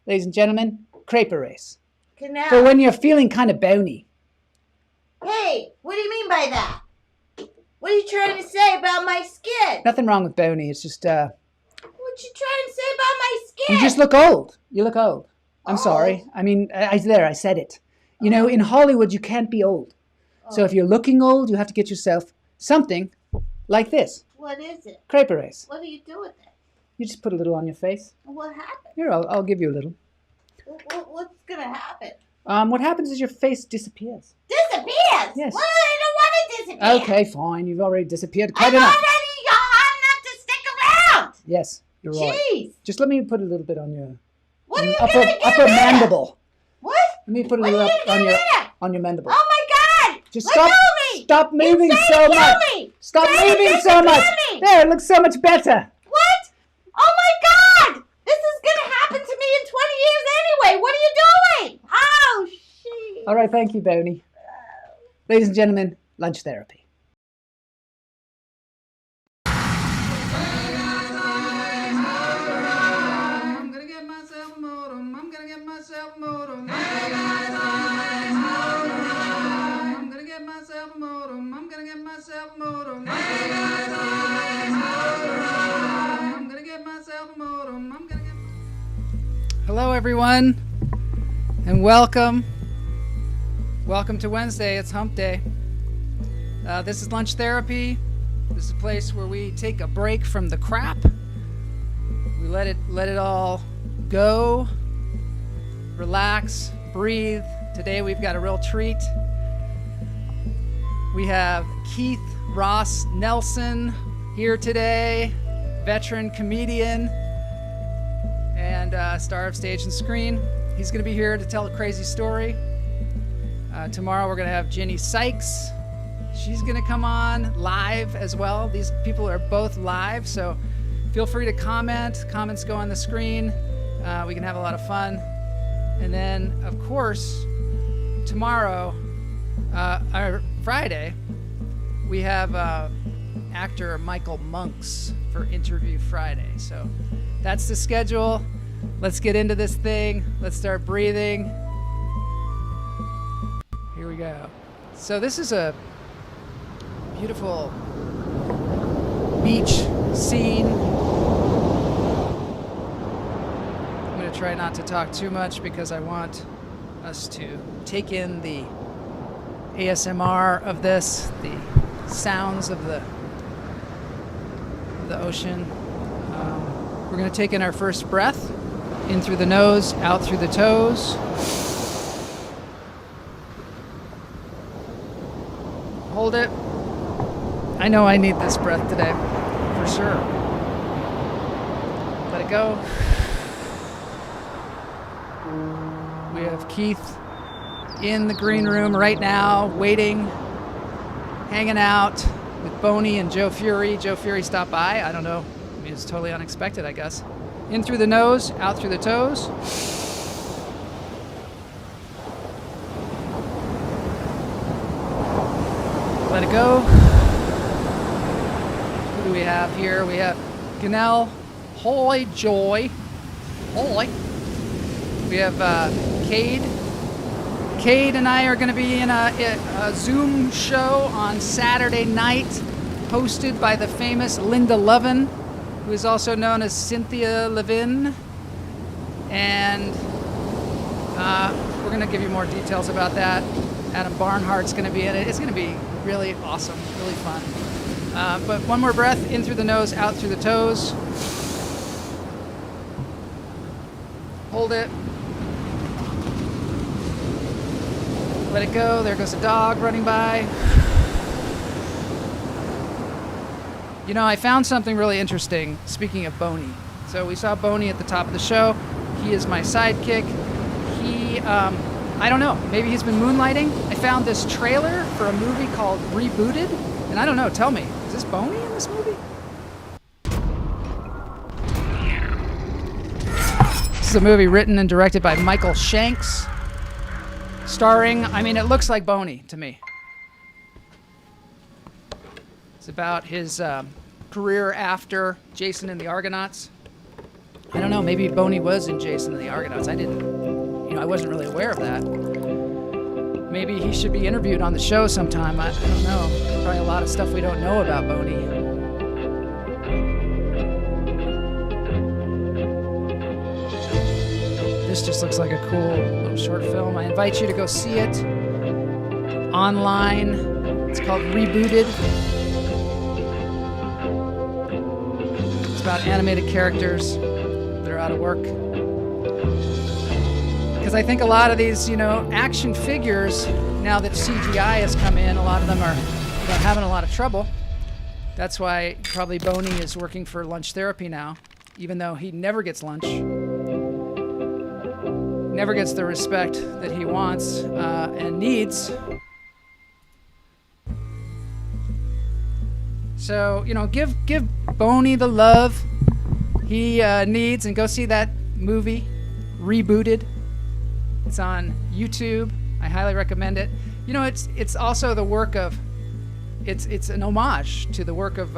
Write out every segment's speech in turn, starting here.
ladies and gentlemen, crepe race. Canal. For when you're feeling kind of bony. Hey, what do you mean by that? What are you trying to say about my skin? Nothing wrong with bony. It's just, What you trying to say about my skin? you just look old. You look old. I'm Old? sorry. I mean, I said it. You know, in Hollywood, you can't be old. So if you're looking old, you have to get yourself something like this. What is it? Crepe race. What do you do with it? You just put a little on your face. What happened? Here, I'll give you a little. What's going to happen? What happens is your face disappears. Disappears? Yes. Well, I don't want to disappear. Okay, fine. You've already disappeared I'm quite enough. already hot enough to stick around. Yes, you're right. Jeez. Just let me put a little bit on your What are you upper going to get upper rid of? mandible. What? Let me put a What little are you up gonna on get your rid of? on your mandible. Oh my God! Just Let stop. go of me! Stop moving You're so trying to much. kill me. Stop Trying to moving so much. kill me. There, it looks so much better. What? Oh my God! This is gonna happen to me in 20 years anyway. What are you doing? Oh shit! All right, thank you, Boney. Ladies and gentlemen, lunch therapy. I'm gonna get myself a modem. I'm gonna get myself a modem. I'm gonna get myself a modem. I'm gonna get myself a modem. I'm gonna get myself a modem. I'm gonna get. Hello, everyone, and welcome. Welcome to Wednesday. It's Hump Day. This is Lunch Therapy. This is a place where we take a break from the crap. We let it all go. Relax, breathe. Today we've got a real treat. We have Keith Ross Nelson here today, veteran comedian and star of stage and screen. He's going to be here to tell a crazy story. Tomorrow we're going to have Ginny Sykes. She's going to come on live as well. These people are both live, so feel free to comment. Comments go on the screen. We can have a lot of fun. And then, of course, tomorrow, or Friday, we have actor Michael Monks for Interview Friday. So that's the schedule. Let's get into this thing. Let's start breathing. Here we go. So this is a beautiful beach scene. I'm going to try not to talk too much because I want us to take in the ASMR of this, the sounds of the ocean. We're going to take in our first breath, in through the nose, out through the toes. Hold it. I know I need this breath today, for sure. Let it go. We have Keith in the green room right now, waiting, hanging out with Boney and Joe Fury. Joe Fury stopped by. I don't know. I mean, it's totally unexpected, I guess. In through the nose, out through the toes. Let it go. Who do we have here? We have Ganell. Holy joy. Holy. We have Cade. Cade and I are going to be in a Zoom show on Saturday night, hosted by the famous Linda Lovin, who is also known as Cynthia Levin. And we're going to give you more details about that. Adam Barnhart's going to be in it. It's going to be really awesome, really fun. But one more breath, in through the nose, out through the toes. Hold it. Let it go. There goes a dog running by. You know, I found something really interesting, speaking of Boney. So we saw Boney at the top of the show. He is my sidekick. He, I don't know, maybe he's been moonlighting. I found this trailer for a movie called Rebooted. And I don't know, tell me, is this Boney in this movie? This is a movie written and directed by Michael Shanks. Starring, I mean, it looks like Boney to me. It's about his career after Jason and the Argonauts. I don't know, maybe Boney was in Jason and the Argonauts. I wasn't really aware of that. Maybe he should be interviewed on the show sometime. I don't know. There's probably a lot of stuff we don't know about Boney. This just looks like a cool little short film. I invite you to go see it online. It's called Rebooted. It's about animated characters that are out of work. Because I think a lot of these, action figures, now that CGI has come in, a lot of them are having a lot of trouble. That's why probably Boney is working for lunch therapy now, even though he never gets lunch. Never gets the respect that he wants and needs. So, give Boney the love he needs, and go see that movie, Rebooted. It's on YouTube. I highly recommend it. It's also the work of, it's an homage to the work of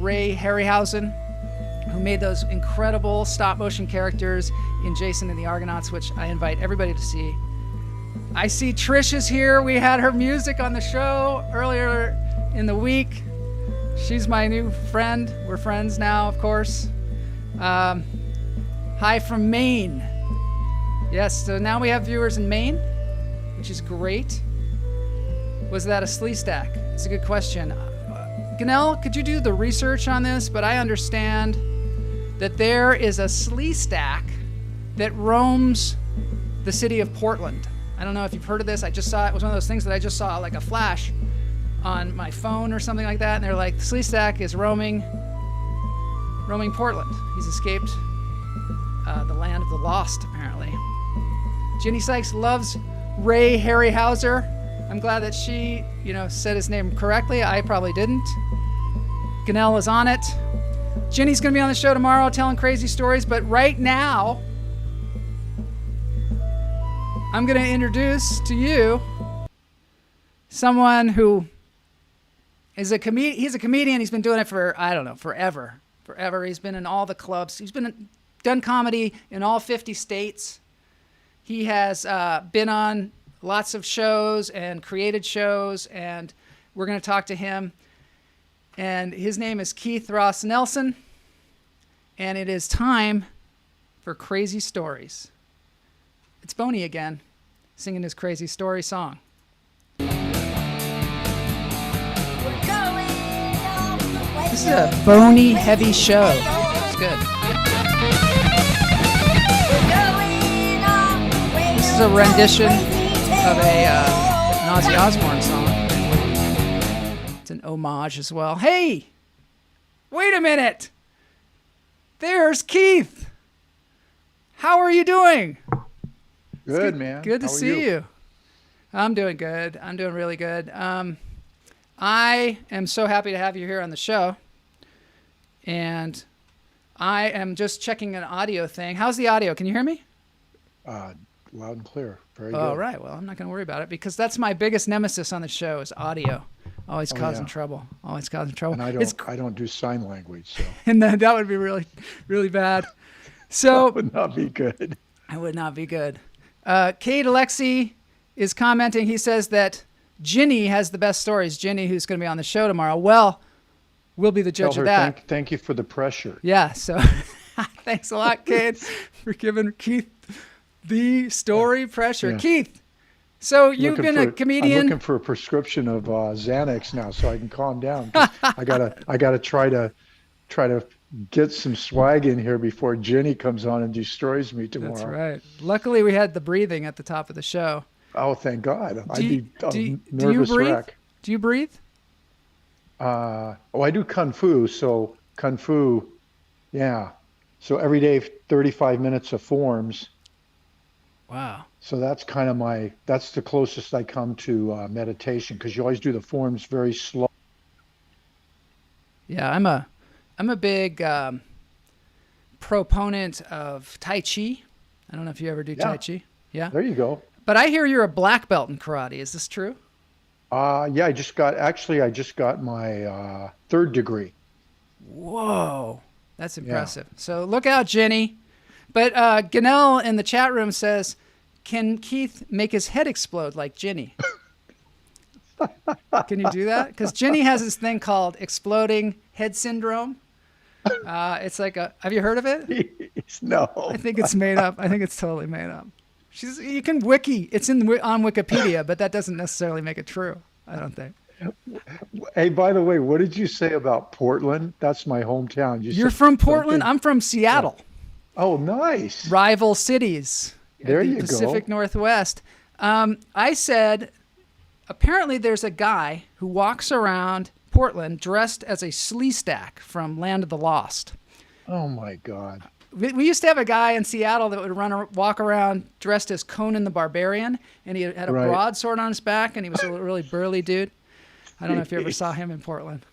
Ray Harryhausen, who made those incredible stop-motion characters in Jason and the Argonauts, which I invite everybody to see. I see Trish is here. We had her music on the show earlier in the week. She's my new friend. We're friends now, of course. Hi from Maine. Yes, so now we have viewers in Maine, which is great. Was that a slee stack? It's a good question. Ganell, could you do the research on this? But I understand that there is a slee stack that roams the city of Portland. I don't know if you've heard of this. I just saw it. It was one of those things that I just saw like a flash on my phone or something like that. And they're like, the slee stack is roaming Portland. He's escaped the land of the lost, apparently. Ginny Sykes loves Ray Harryhausen. I'm glad that she, said his name correctly. I probably didn't. Ganell is on it. Ginny's going to be on the show tomorrow telling crazy stories, but right now, I'm going to introduce to you someone who is a comedian. He's a comedian. He's been doing it for, forever. He's been in all the clubs. He's done comedy in all 50 states. He has been on lots of shows and created shows, and we're going to talk to him. And his name is Keith Ross Nelson, and it is time for Crazy Stories. It's Boney again, singing his Crazy Story song. This is a Boney heavy show. It's good. This is a rendition of an Ozzy Osbourne song. It's an homage as well. Hey! Wait a minute! There's Keith! How are you doing? Good, man. Good to see you. I'm doing good. I'm doing really good. I am so happy to have you here on the show. And I am just checking an audio thing. How's the audio? Can you hear me? Loud and clear. Very good. All right. Well, I'm not going to worry about it because that's my biggest nemesis on the show is audio. Always causing trouble. Always causing trouble. And I don't do sign language, so. And that would be really, really bad. So that would not be good. It would not be good. Kate Alexi is commenting. He says that Ginny has the best stories. Ginny, who's going to be on the show tomorrow. Well, we'll be the judge of that. Thank you for the pressure. Yeah. So thanks a lot, Kate, for giving Keith the story pressure. Yeah. Keith, so you've been a comedian. I'm looking for a prescription of Xanax now so I can calm down. I gotta try to get some swag in here before Ginny comes on and destroys me tomorrow. That's right. Luckily, we had the breathing at the top of the show. Oh, thank God. I'd be a nervous do you breathe? wreck. Do you breathe? I do Kung Fu. So Kung Fu, yeah. So every day, 35 minutes of forms. Wow. So that's kind of that's the closest I come to meditation, because you always do the forms very slow. Yeah, I'm a big proponent of Tai Chi. I don't know if you ever do Tai Chi. Yeah. There you go. But I hear you're a black belt in karate. Is this true? Yeah, I just got my third degree. Whoa, that's impressive. Yeah. So look out, Ginny. But Ganell in the chat room says, can Keith make his head explode like Ginny? Can you do that? Because Ginny has this thing called exploding head syndrome. It's like have you heard of it? No. I think it's made up. I think it's totally made up. You can wiki. It's on Wikipedia, but that doesn't necessarily make it true. I don't think. Hey, by the way, what did you say about Portland? That's my hometown. You're from Portland? I'm from Seattle. Yeah. Oh, nice. Rival cities. There you go. Pacific Northwest. I said, apparently there's a guy who walks around Portland dressed as a Sleestak from Land of the Lost. Oh, my God. We used to have a guy in Seattle that would walk around dressed as Conan the Barbarian, and he had a broadsword on his back, and he was a really burly dude. I don't know if you ever saw him in Portland.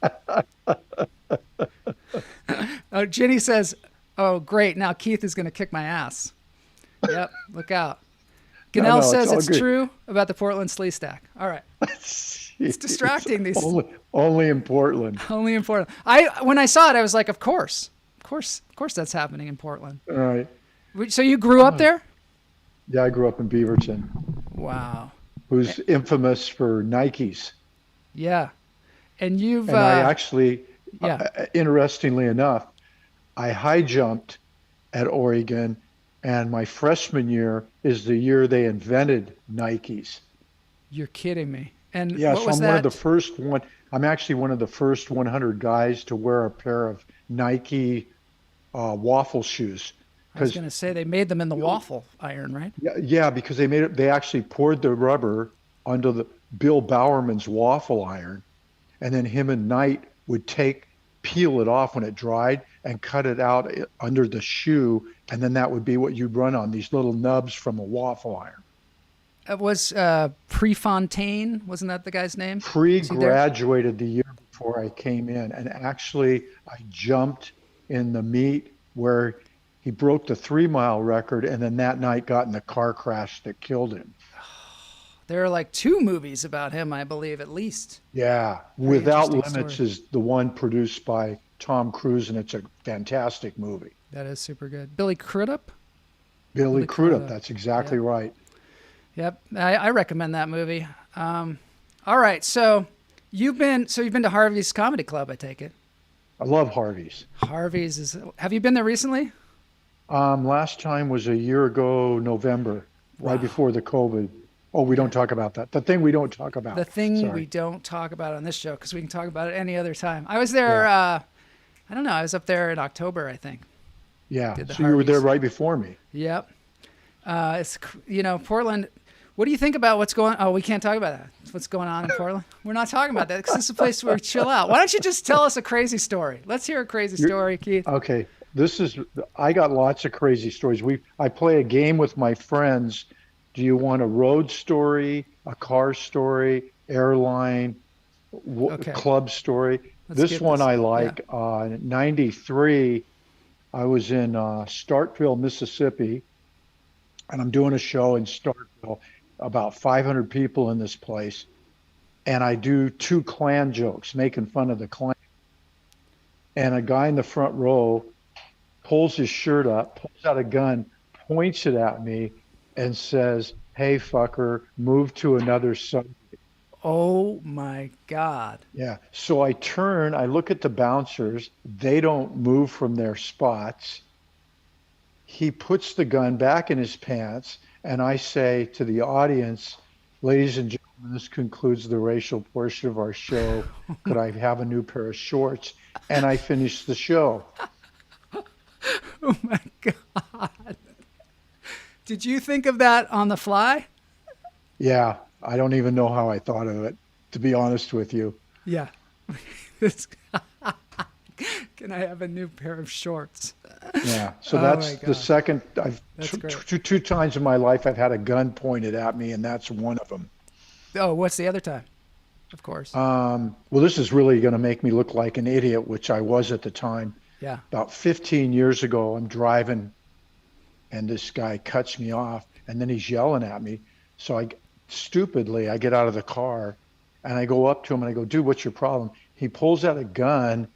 Oh, Ginny says, oh, great, now Keith is going to kick my ass. Yep, look out. Ganell says it's true about the Portland Sleestak. All right. It's distracting. Only in Portland. Only in Portland. When I saw it, I was like, of course that's happening in Portland. All right. So you grew up there? Yeah, I grew up in Beaverton. Wow. Who's infamous for Nikes. Yeah. And you've... And I actually, interestingly enough, I high jumped at Oregon, and my freshman year is the year they invented Nikes. You're kidding me. And yeah, what so was I'm that? one of the first one. I'm actually one of the first 100 guys to wear a pair of Nike waffle shoes. I was going to say they made them in the waffle iron, right? Yeah, because they actually poured the rubber onto the Bill Bowerman's waffle iron, and then him and Knight would peel it off when it dried and cut it out under the shoe, and then that would be what you'd run on, these little nubs from a waffle iron. It was Prefontaine, wasn't that the guy's name? Graduated the year before I came in, and actually I jumped in the meet where he broke the 3-mile record, and then that night got in the car crash that killed him. There are like 2 movies about him, I believe, at least. Yeah. Very Without interesting Limits story. is the one produced by Tom Cruise, and it's a fantastic movie. That is super good. Billy Crudup? Billy Crudup, that's exactly right. Yep. I recommend that movie. All right. So you've been to Harvey's Comedy Club, I take it. I love Harvey's. Have you been there recently? Last time was a year ago, November, right before the COVID. Oh, we don't talk about that. The thing we don't talk about. The thing we don't talk about on this show, because we can talk about it any other time. I was there, I don't know, I was up there in October, I think. Yeah, so you were there right before me. Yep. It's, Portland, what do you think about what's going on? Oh, we can't talk about that. What's going on in Portland? We're not talking about that because this is a place where we chill out. Why don't you just tell us a crazy story? Let's hear a crazy story, Keith. Okay. I got lots of crazy stories. I play a game with my friends. Do you want a road story, a car story, airline, club story? This one I like. In 93, I was in Starkville, Mississippi, and I'm doing a show in Starkville, about 500 people in this place, and I do 2 Klan jokes, making fun of the Klan. And a guy in the front row pulls his shirt up, pulls out a gun, points it at me, and says, "Hey, fucker, move to another subject." Oh, my God. Yeah. So I turn, I look at the bouncers. They don't move from their spots. He puts the gun back in his pants, and I say to the audience, "Ladies and gentlemen, this concludes the racial portion of our show. Could I have a new pair of shorts?" And I finish the show. Oh, my God. Did you think of that on the fly? Yeah. I don't even know how I thought of it, to be honest with you. Yeah. Can I have a new pair of shorts? Yeah. So that's the second. Two times in my life I've had a gun pointed at me, and that's one of them. Oh, what's the other time? Of course. Well, this is really going to make me look like an idiot, which I was at the time. Yeah. About 15 years ago, I'm driving, and this guy cuts me off, and then he's yelling at me. So I get out of the car, and I go up to him, and I go, "Dude, what's your problem?" He pulls out a gun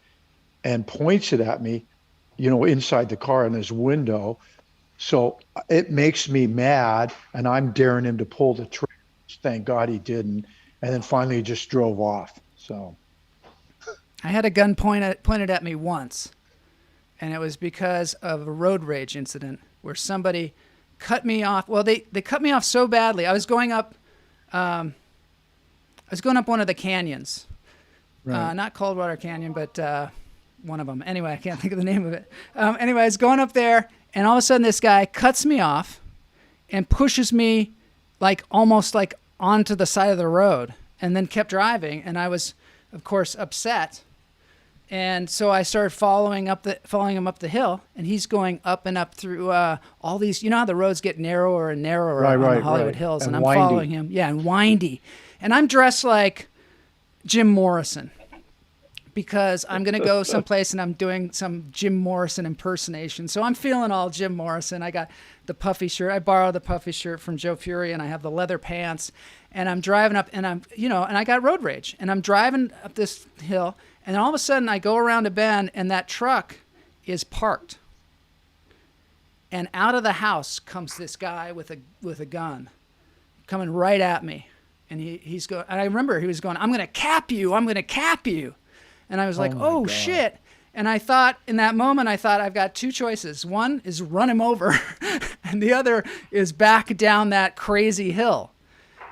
and points it at me, inside the car in his window. So it makes me mad, and I'm daring him to pull the trigger. Thank God he didn't. And then finally he just drove off. So I had a gun pointed at me once, and it was because of a road rage incident where somebody cut me off. Well, they cut me off so badly. I was going up one of the canyons, right. not Coldwater Canyon, but one of them. Anyway, I can't think of the name of it. Anyway, I was going up there, and all of a sudden this guy cuts me off and pushes me like almost like onto the side of the road, and then kept driving. And I was, of course, upset. And so I started following him up the hill, and he's going up and up through all these. You know how the roads get narrower and narrower on the Hollywood Hills, and I'm windy. following him. Yeah, and windy. And I'm dressed like Jim Morrison because I'm going to go someplace and I'm doing some Jim Morrison impersonation. So I'm feeling all Jim Morrison. I got the puffy shirt. I borrowed the puffy shirt from Joe Fury, and I have the leather pants. And I'm driving up, and and I got road rage. And I'm driving up this hill, and all of a sudden I go around a bend, and that truck is parked. And out of the house comes this guy with a gun, coming right at me. And he's going. And I remember he was going, "I'm going to cap you. I'm going to cap you." And I was like, "Oh shit!" And I thought, in that moment, I've got two choices. One is run him over, and the other is back down that crazy hill.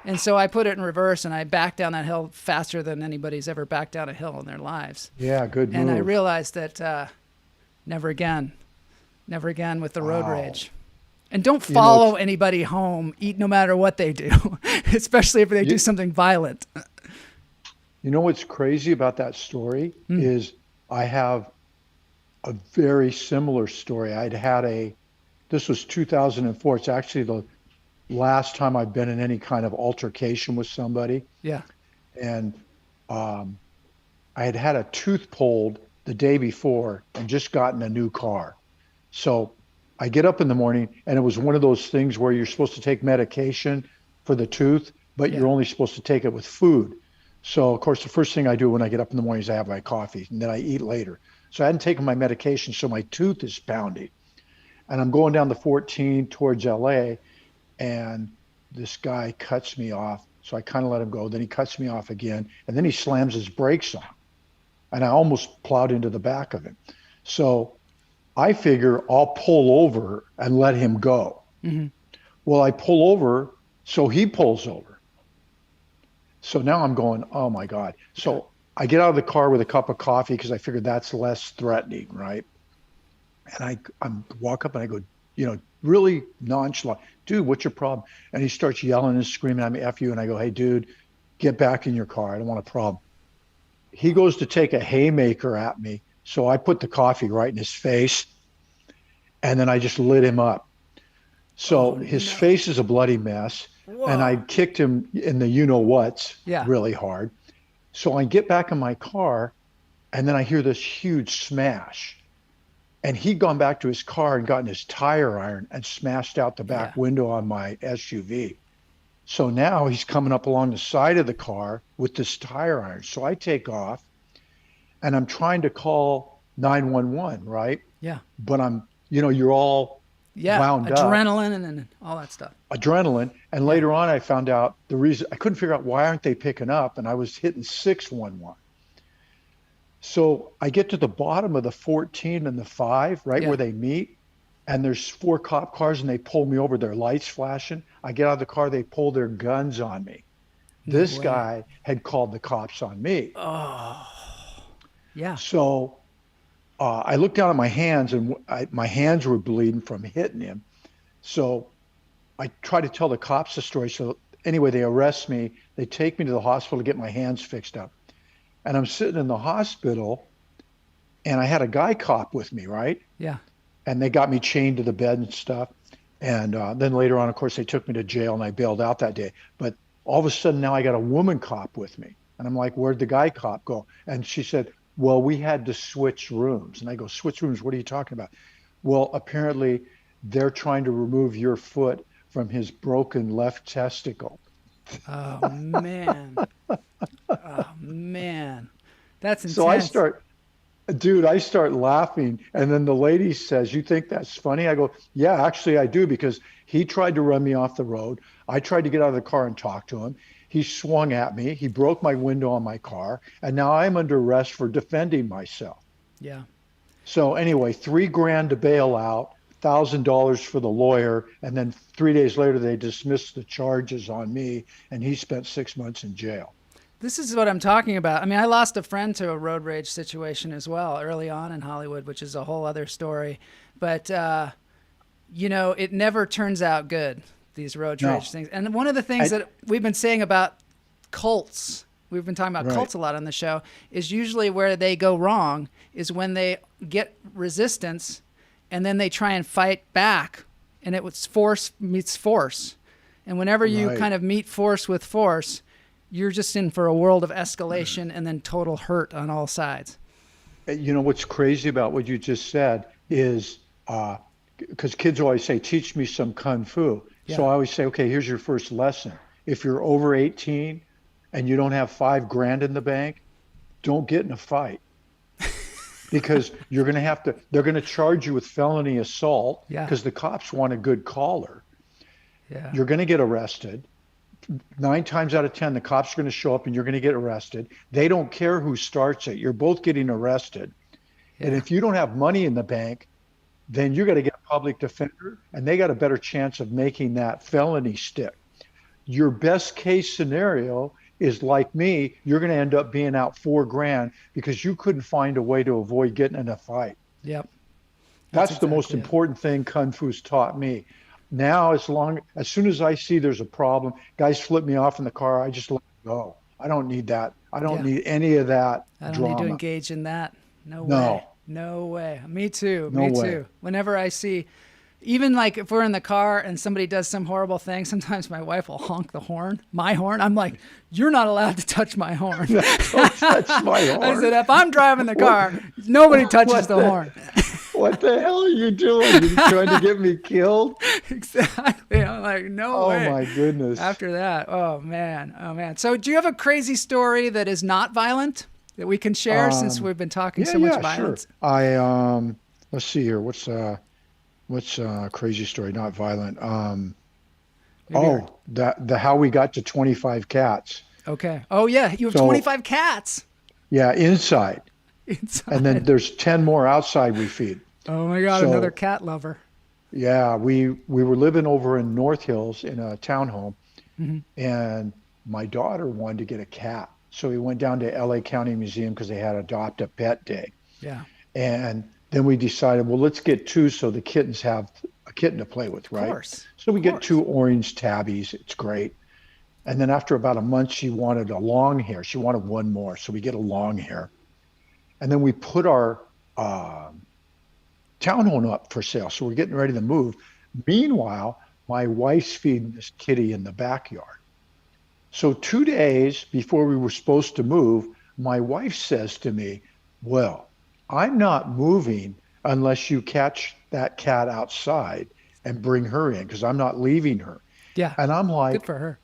And so I put it in reverse, and I backed down that hill faster than anybody's ever backed down a hill in their lives. Yeah, good move. And I realized that never again with the road rage. And don't follow anybody home, no matter what they do, especially if they do something violent. You know what's crazy about that story is I have a very similar story. This was 2004. It's actually the last time I've been in any kind of altercation with somebody. Yeah. And I had a tooth pulled the day before and just gotten a new car. So I get up in the morning, and it was one of those things where you're supposed to take medication for the tooth, but you're only supposed to take it with food. So, of course, the first thing I do when I get up in the morning is I have my coffee, and then I eat later. So I hadn't taken my medication, so my tooth is pounding. And I'm going down the 14 towards LA, and this guy cuts me off. So I kind of let him go. Then he cuts me off again, and then he slams his brakes on. And I almost plowed into the back of him. So I figure I'll pull over and let him go. Mm-hmm. Well, I pull over, so he pulls over. So now I'm going, oh my God. So I get out of the car with a cup of coffee because I figured that's less threatening, right? And I walk up and I go, really nonchalant, dude, what's your problem? And he starts yelling and screaming at me, F you. And I go, hey, dude, get back in your car. I don't want a problem. He goes to take a haymaker at me. So I put the coffee right in his face, and then I just lit him up. So his face is a bloody mess. Whoa. And I kicked him in the you-know-whats really hard. So I get back in my car, and then I hear this huge smash. And he'd gone back to his car and gotten his tire iron and smashed out the back window on my SUV. So now he's coming up along the side of the car with this tire iron. So I take off, and I'm trying to call 911, right? Yeah. But you're all wound up. Adrenaline and all that stuff. Adrenaline. And later on, I found out the reason. I couldn't figure out why aren't they picking up, and I was hitting 611. So I get to the bottom of the 14 and the 5, right where they meet, and there's 4 cop cars, and they pull me over. Their lights flashing. I get out of the car. They pull their guns on me. This guy had called the cops on me. Oh, yeah. So I looked down at my hands, and my hands were bleeding from hitting him. So I tried to tell the cops the story. So anyway, they arrest me. They take me to the hospital to get my hands fixed up. And I'm sitting in the hospital, and I had a guy cop with me, right? Yeah. And they got me chained to the bed and stuff. And then later on, of course, they took me to jail, and I bailed out that day. But all of a sudden now I got a woman cop with me. And I'm like, where'd the guy cop go? And she said, well, we had to switch rooms. And I go, switch rooms? What are you talking about? Well, apparently they're trying to remove your foot from his broken left testicle. Oh, man. Oh, man. That's intense. So I start Dude, I start laughing. And then the lady says, "You think that's funny?" I go, "Yeah, actually, I do," because he tried to run me off the road. I tried to get out of the car and talk to him. He swung at me. He broke my window on my car. And now I'm under arrest for defending myself. Yeah. So, anyway, 3 grand to bail out, $1,000 for the lawyer. And then 3 days later, they dismissed the charges on me. And he spent 6 months in jail. This is what I'm talking about. I mean, I lost a friend to a road rage situation as well early on in Hollywood, which is a whole other story. But, it never turns out good, these road rage things. And one of the things that we've been saying about cults, we've been talking about cults a lot on the show, is usually where they go wrong is when they get resistance and then they try and fight back. And it was force meets force. And whenever you kind of meet force with force, you're just in for a world of escalation and then total hurt on all sides. You know, what's crazy about what you just said is, because kids always say, "Teach me some Kung Fu." Yeah. So I always say, "Okay, here's your first lesson. If you're over 18 and you don't have 5 grand in the bank, don't get in a fight." Because they're going to charge you with felony assault because the cops want a good caller. Yeah. You're going to get arrested. 9 times out of 10, the cops are going to show up and you're going to get arrested. They don't care who starts it. You're both getting arrested. Yeah. And if you don't have money in the bank, then you got to get a public defender, and they got a better chance of making that felony stick. Your best case scenario is like me, you're going to end up being out 4 grand because you couldn't find a way to avoid getting in a fight. Yep. That's the most important thing Kung Fu's taught me. Now, as soon as I see there's a problem, guys flip me off in the car, I just let it go. I don't need that. I don't need any of that I don't drama. need to engage in that. No way. No way. Me too. No Me way. too. Whenever I see, even like if we're in the car and somebody does some horrible thing, sometimes my wife will honk the horn, my horn. I'm like, "You're not allowed to touch my horn." Don't touch my horn. I said, if I'm driving the car, nobody touches the horn. What the hell are you doing? Are you trying to get me killed? Exactly. I'm like, no way. Oh my goodness. After that, oh man. So do you have a crazy story that is not violent that we can share since we've been talking so much violence? Sure. Let's see here. What's a crazy story, not violent? The how we got to 25 cats. Okay. Oh yeah, you have 25 cats. Yeah, inside. And then there's 10 more outside we feed. Oh my God, another cat lover. Yeah, we were living over in North Hills in a townhome, and my daughter wanted to get a cat. So we went down to LA County Museum because they had Adopt a Pet Day. Yeah. And then we decided, well, let's get 2 so the kittens have a kitten to play with, right? Of course. So we get 2 orange tabbies. It's great. And then after about a month, she wanted a long hair. She wanted 1 more. So we get a long hair. And then we put our townhome up for sale. So we're getting ready to move. Meanwhile, my wife's feeding this kitty in the backyard. So 2 days before we were supposed to move, my wife says to me, "Well, I'm not moving unless you catch that cat outside and bring her in because I'm not leaving her." Yeah. And I'm like, good for her.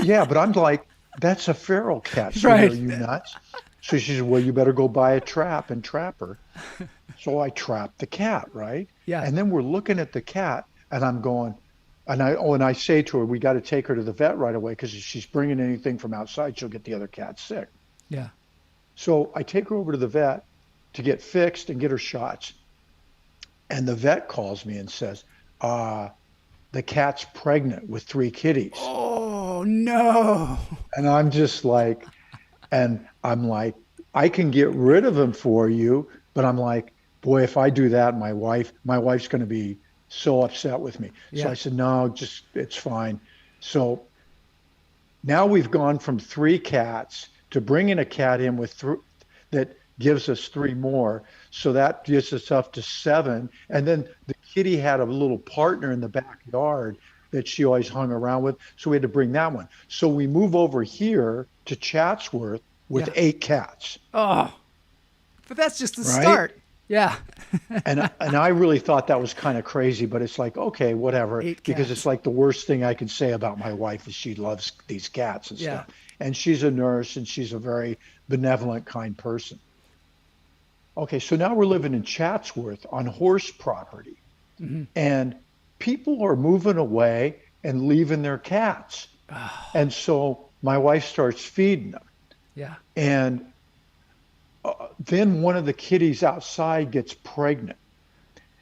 Yeah, but I'm like, that's a feral cat. So Right. Are you nuts? So she says, "Well, you better go buy a trap and trap her." So I trapped the cat, right? Yeah. And then we're looking at the cat, and I'm going, and I say to her, "We got to take her to the vet right away because if she's bringing anything from outside, she'll get the other cat sick." Yeah. So I take her over to the vet to get fixed and get her shots. And the vet calls me and says, "The cat's pregnant with 3 kitties." Oh no. And I'm just like, I can get rid of him for you, but I'm like, boy, if I do that, my wife's going to be so upset with me. Yeah. So I said, "No, it's fine." So now we've gone from 3 cats to bringing a cat in with that gives us 3 more. So that gets us up to 7. And then the kitty had a little partner in the backyard that she always hung around with. So we had to bring that one. So we move over here to Chatsworth with 8 cats. Oh, but that's just the Right? start. Yeah. and I really thought that was kind of crazy, but it's like, okay, whatever. 8 Because cats. it's like the worst thing I can say about my wife is she loves these cats and stuff. And she's a nurse and she's a very benevolent, kind person. Okay, so now we're living in Chatsworth on horse property, and people are moving away and leaving their cats. And so my wife starts feeding them. Yeah. And then one of the kitties outside gets pregnant.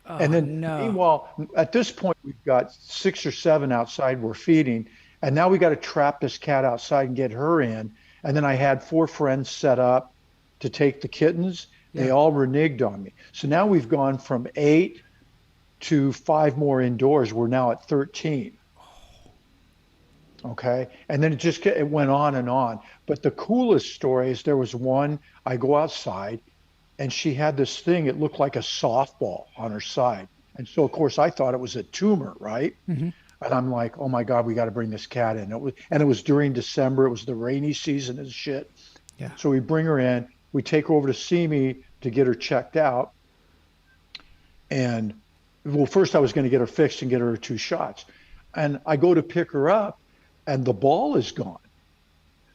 Oh, And then no. meanwhile, at this point, we've got 6 or 7 outside we're feeding. And now we got to trap this cat outside and get her in. And then I had 4 friends set up to take the kittens. They Yeah. all reneged on me. So now we've gone from 8 to 5 more indoors. We're now at 13. Okay. And then it went on and on. But the coolest story is there was one, I go outside and she had this thing, it looked like a softball on her side. And so, of course, I thought it was a tumor, right? And I'm like, oh my God, we got to bring this cat in. It was during December. It was the rainy season and shit. Yeah. So we bring her in. We take her over to see me to get her checked out. And well, first I was going to get her fixed and get her 2 shots. And I go to pick her up and the ball is gone.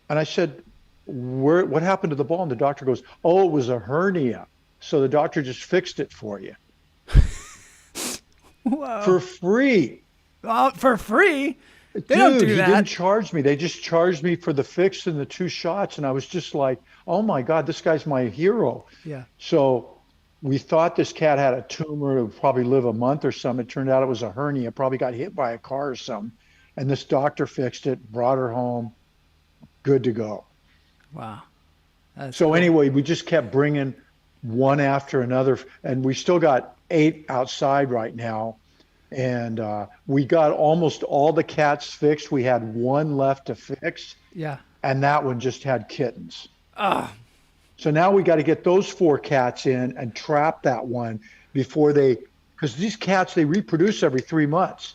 And I said, what happened to the ball? And the doctor goes, oh, it was a hernia. So the doctor just fixed it for you. Whoa. For free. Oh, for free? They Dude, don't do he that. didn't charge me. They just charged me for the fix and the 2 shots. And I was just like, oh my God, this guy's my hero. Yeah. So we thought this cat had a tumor. It would probably live a month or something. It turned out it was a hernia. Probably got hit by a car or something. And this doctor fixed it, brought her home, good to go. Wow. That's So cool. anyway, we just kept bringing one after another. And we still got 8 outside right now. And we got almost all the cats fixed. We had 1 left to fix. Yeah. And that one just had kittens. Oh, So now we got to get those 4 cats in and trap that one before because these cats, they reproduce every 3 months.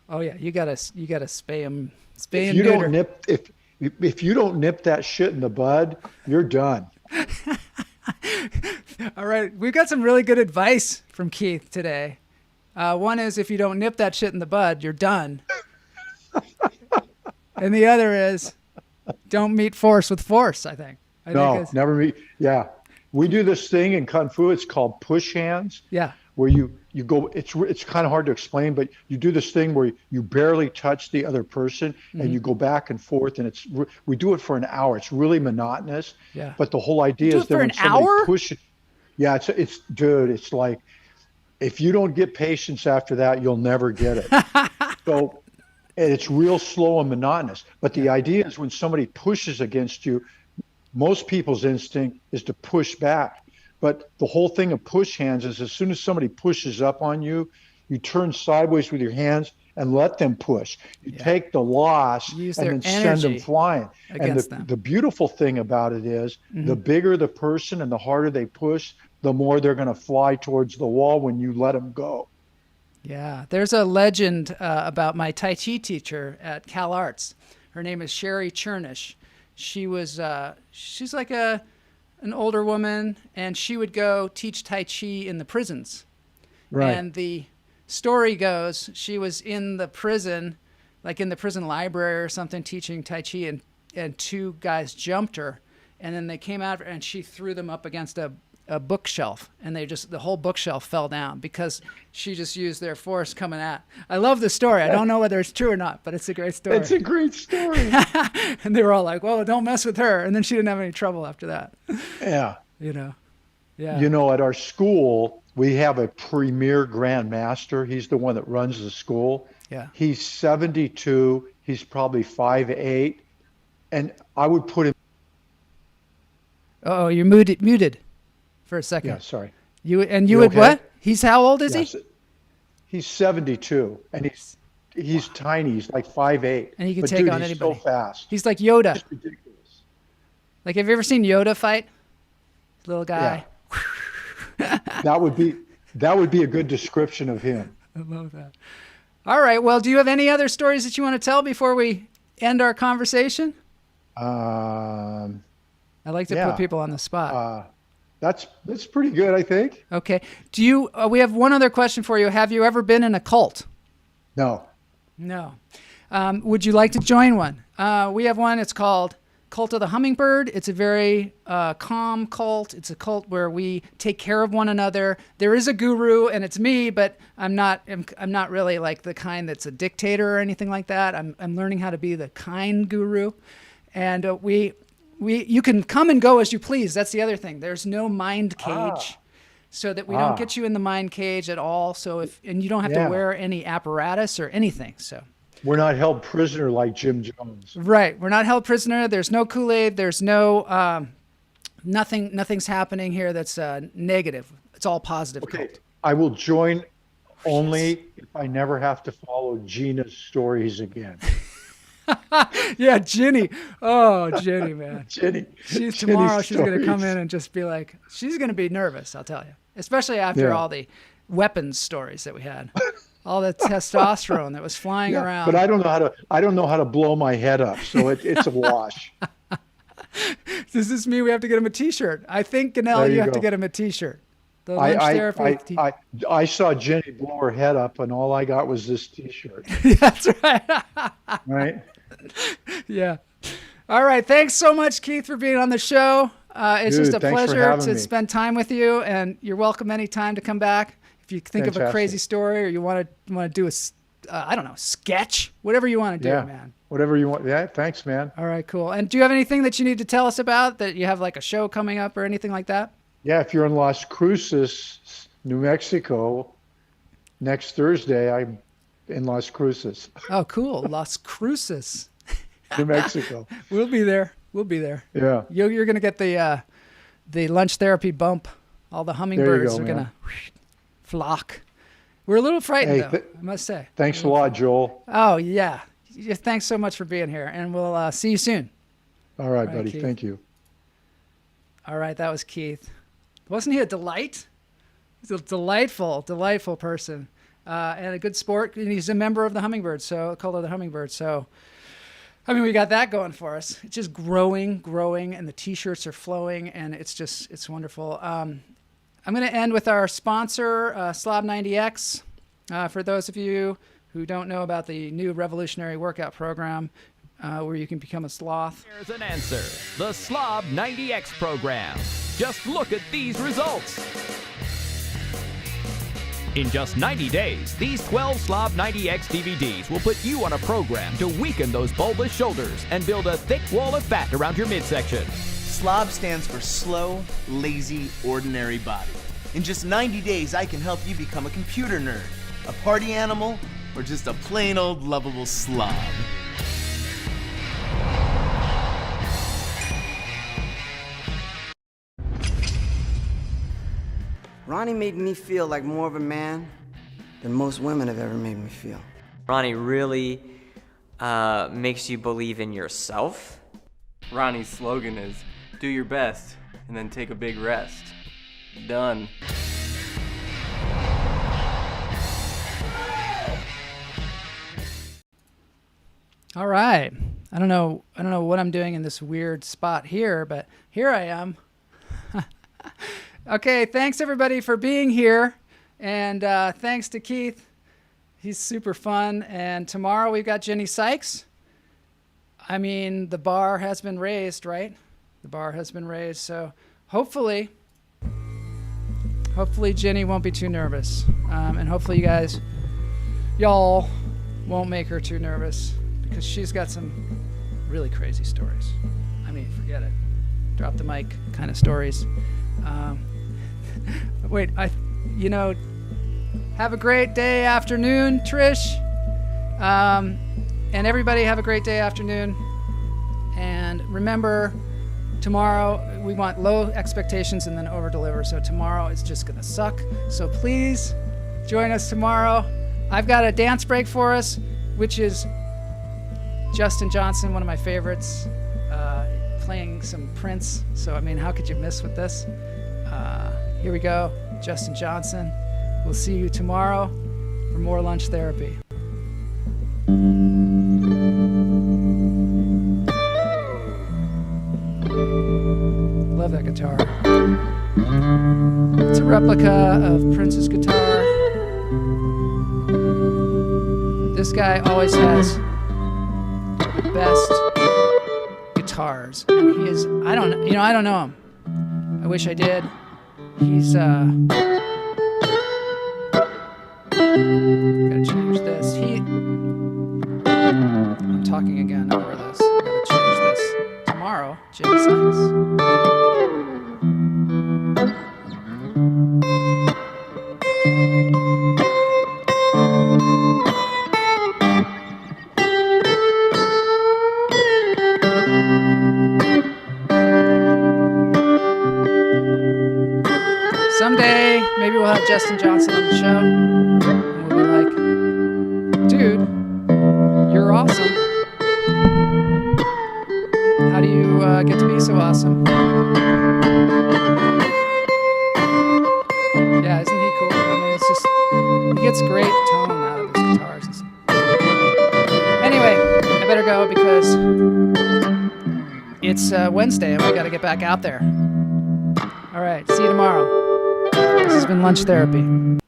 oh yeah. You gotta spay them. Spay If and you neuter. don't nip, if you don't nip that shit in the bud, you're done. All right. We've got some really good advice from Keith today. One is if you don't nip that shit in the bud, you're done. And the other is don't meet force with force, I think. I think No, it's- never meet. Yeah. We do this thing in Kung Fu. It's called push hands. Yeah. Where you go, it's kind of hard to explain, but you do this thing where you barely touch the other person and you go back and forth, and we do it for an hour. It's really monotonous. Yeah. But the whole idea do is it that for when an somebody hour? pushes, yeah, it's like if you don't get patience after that, you'll never get it. So, and it's real slow and monotonous. But the idea is when somebody pushes against you, most people's instinct is to push back. But the whole thing of push hands is as soon as somebody pushes up on you, you turn sideways with your hands and let them push. You take the loss Use and their then send them energy flying. And against them. the beautiful thing about it is the bigger the person and the harder they push, the more they're going to fly towards the wall when you let them go. Yeah, there's a legend about my Tai Chi teacher at Cal Arts. Her name is Sherry Chernish. She's like an older woman, and she would go teach Tai Chi in the prisons. Right. And the story goes she was in the prison, like in the prison library or something, teaching Tai Chi, and 2 guys jumped her, and then they came out and she threw them up against a bookshelf, and the whole bookshelf fell down because she just used their force coming at. I love the story. I don't know whether it's true or not, but it's a great story. It's a great story. And they were all like, "Well, don't mess with her." And then she didn't have any trouble after that. Yeah. Yeah. You know, at our school, we have a premier grand master. He's the one that runs the school. Yeah. He's 72. He's probably 5'8". And I would put him. Oh, you're muted for a second. Yeah, sorry. You You would okay? what? He's how old is Yes. he? He's 72, and he's tiny. He's like 5'8". And he can But take dude, on he's anybody. so fast. He's like Yoda. It's ridiculous. Like, have you ever seen Yoda fight? Little guy. That would be a good description of him. I love that. All right. Well, do you have any other stories that you want to tell before we end our conversation? I like to put people on the spot. That's pretty good, I think. Okay. Do you? We have one other question for you. Have you ever been in a cult? No. No. Would you like to join one? We have one. It's called Cult of the Hummingbird. It's a very calm cult. It's a cult where we take care of one another. There is a guru, and it's me, but I'm not really like the kind that's a dictator or anything like that. I'm learning how to be the kind guru, and you can come and go as you please. That's the other thing. There's no mind cage, so that we don't get you in the mind cage at all. So and you don't have to wear any apparatus or anything. So. We're not held prisoner like Jim Jones. Right. We're not held prisoner. There's no Kool-Aid. There's no, nothing's happening here that's negative. It's all positive. Okay. Cult. I will join only if I never have to follow Gina's stories again. Yeah, Ginny. Oh, Ginny, man. Ginny. Tomorrow she's going to come in and just be like, she's going to be nervous, I'll tell you. Especially after all the weapons stories that we had. All the testosterone that was flying around. But I don't know how to blow my head up, so it's a wash. Does this mean we have to get him a T-shirt? I think, Ganell, you have to get him a T-shirt. The lunch therapy. I saw Jenny blow her head up, and all I got was this T-shirt. That's right. Right? Yeah. All right. Thanks so much, Keith, for being on the show. It's just a pleasure to spend time with you, and you're welcome anytime to come back. If you think of a crazy story, or you want to do a, I don't know, sketch, whatever you want to do, man. Whatever you want. Yeah, thanks, man. All right, cool. And do you have anything that you need to tell us about, that you have like a show coming up or anything like that? Yeah, if you're in Las Cruces, New Mexico, next Thursday, I'm in Las Cruces. Oh, cool. Las Cruces. New Mexico. We'll be there. Yeah. You're going to get the lunch therapy bump. All the hummingbirds are going to flock. We're a little frightened, though, I must say. Thanks a lot, Joel. Oh, yeah. Thanks so much for being here, and we'll see you soon. All right, buddy. Keith. Thank you. All right, that was Keith. Wasn't he a delight? He's a delightful person, and a good sport. And he's a member of the Hummingbird, Cult of the Hummingbird. So, I mean, we got that going for us. It's just growing, and the T-shirts are flowing, and it's wonderful. I'm going to end with our sponsor, Slob 90X. For those of you who don't know about the new revolutionary workout program where you can become a sloth. Here's an answer. The Slob 90X program. Just look at these results. In just 90 days, these 12 Slob 90X DVDs will put you on a program to weaken those bulbous shoulders and build a thick wall of fat around your midsection. SLOB stands for Slow, Lazy, Ordinary Body. In just 90 days, I can help you become a computer nerd, a party animal, or just a plain old lovable slob. Ronnie made me feel like more of a man than most women have ever made me feel. Ronnie really makes you believe in yourself. Ronnie's slogan is, do your best and then take a big rest. Done. All right. I don't know what I'm doing in this weird spot here, but here I am. Okay, thanks everybody for being here, and thanks to Keith. He's super fun. And tomorrow we've got Jenny Sykes. I mean, the bar has been raised, right? The bar has been raised, so hopefully Jenny won't be too nervous, and hopefully y'all won't make her too nervous, because she's got some really crazy stories. I mean, forget it. Drop the mic kind of stories. Wait, have a great day, afternoon, Trish. And everybody have a great day, afternoon. And remember, tomorrow we want low expectations and then over-deliver. So tomorrow is just going to suck. So please join us tomorrow. I've got a dance break for us, which is Justin Johnson, one of my favorites, playing some Prince. So, I mean, how could you miss with this? Here we go, Justin Johnson. We'll see you tomorrow for more lunch therapy. Love that guitar. It's a replica of Prince's guitar. This guy always has the best guitars. And he is, I don't know him. I wish I did. He's, gotta change this. I'm talking again over this. Gotta change this. Tomorrow, Jim sings. Someday, maybe we'll have Justin Johnson on the show, and we'll be like, dude, you're awesome. How do you get to be so awesome? Yeah, isn't he cool? I mean, it's just, he gets great tone out of his guitars and stuff. Anyway, I better go because it's Wednesday and we gotta get back out there. All right, see you tomorrow. This has been Lunch Therapy.